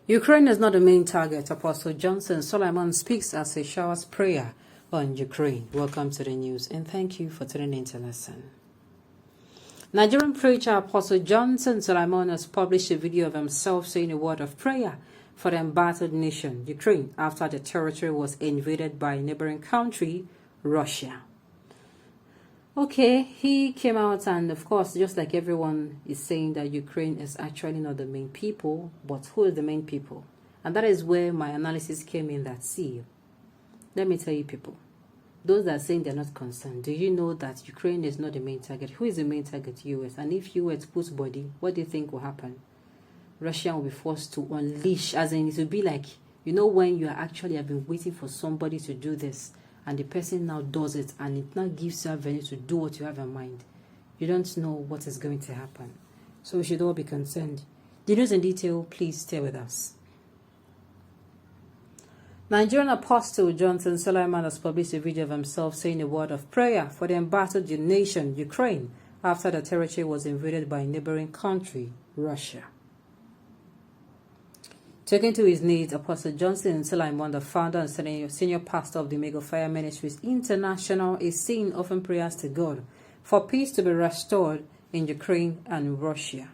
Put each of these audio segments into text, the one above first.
Ukraine is not the main target. Apostle Suleman speaks as he showers prayer on Ukraine. Welcome to the news and thank you for tuning in to listen. Nigerian preacher Apostle Suleman has published a video of himself saying a word of prayer for the embattled nation, Ukraine, after the territory was invaded by a neighboring country, Russia. Okay, he came out and of course, just like everyone is saying that Ukraine is actually not the main people, but who is the main people? And that is where my analysis came in that, see, let me tell you people, those that are saying they're not concerned, do you know that Ukraine is not the main target? Who is the main target? US. And if US puts body, what do you think will happen? Russia will be forced to unleash, as in it will be like, you know, when you actually have been waiting for somebody to do this, and the person now does it, and it now gives you a venue to do what you have in mind. You don't know what is going to happen. So we should all be concerned. The news in detail, please stay with us. Nigerian Apostle Suleman has published a video of himself saying a word of prayer for the embattled nation, Ukraine, after the territory was invaded by a neighboring country, Russia. Taking to his knees, Apostle Suleman, the founder and senior pastor of the Mega Fire Ministries International, is saying offering prayers to God for peace to be restored in Ukraine and Russia.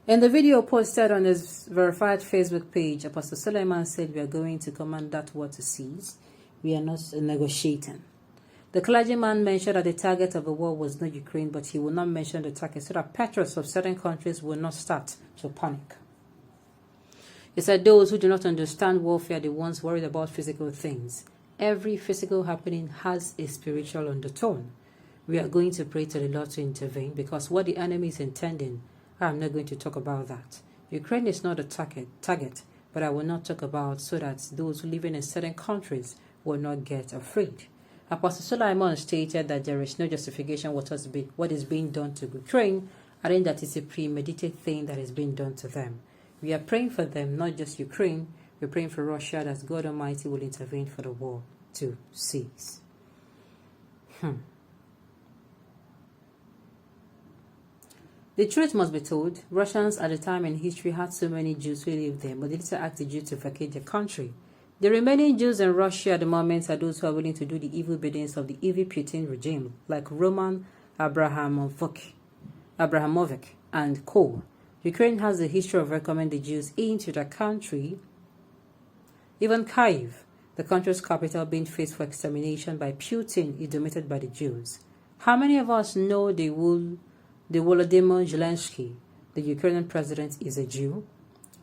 In the video posted on his verified Facebook page, Apostle Suleman said, "We are going to command that war to cease. We are not negotiating." The clergyman mentioned that the target of the war was not Ukraine, but he will not mention the target so that patriots of certain countries will not start to panic. He said those who do not understand warfare are the ones worried about physical things. Every physical happening has a spiritual undertone. We are going to pray to the Lord to intervene because what the enemy is intending, I'm not going to talk about that. Ukraine is not a target, but I will not talk about so that those living in certain countries will not get afraid. Apostle Suleman stated that there is no justification what is being done to Ukraine. I think that it's a premeditated thing that is being done to them. We are praying for them, not just Ukraine. We're praying for Russia that God Almighty will intervene for the war to cease. The truth must be told. Russians at the time in history had so many Jews who lived there, but they didn't ask the Jews to vacate their country. The remaining Jews in Russia at the moment are those who are willing to do the evil biddings of the evil Putin regime, like Roman Abrahamovich and co. Ukraine has a history of welcoming the Jews into their country. Even Kyiv, the country's capital, being faced for extermination by Putin, is dominated by the Jews. How many of us know the Volodymyr Zelensky, the Ukrainian president, is a Jew?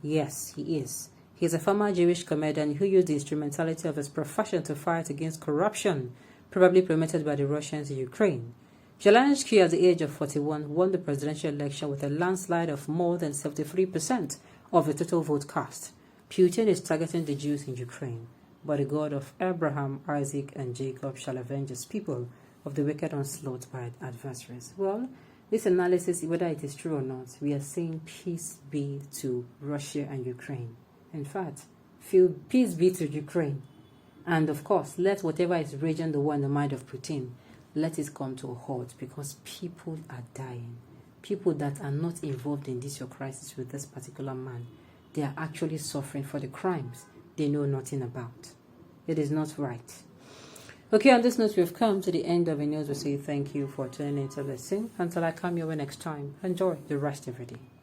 Yes, he is. He is a former Jewish comedian who used the instrumentality of his profession to fight against corruption, probably promoted by the Russians in Ukraine. Zelensky, at the age of 41, won the presidential election with a landslide of more than 73% of the total vote cast. Putin is targeting the Jews in Ukraine, but the God of Abraham, Isaac, and Jacob shall avenge his people of the wicked onslaught by adversaries. Well, this analysis, whether it is true or not, we are saying peace be to Russia and Ukraine. In fact, peace be to Ukraine. And of course, let whatever is raging the war in the mind of Putin, let it come to a halt because people are dying. People that are not involved in this crisis with this particular man, they are actually suffering for the crimes they know nothing about. It is not right. Okay, on this note, we've come to the end of the news. We say thank you for tuning in to listen. Until I come your way next time, enjoy the rest of your day.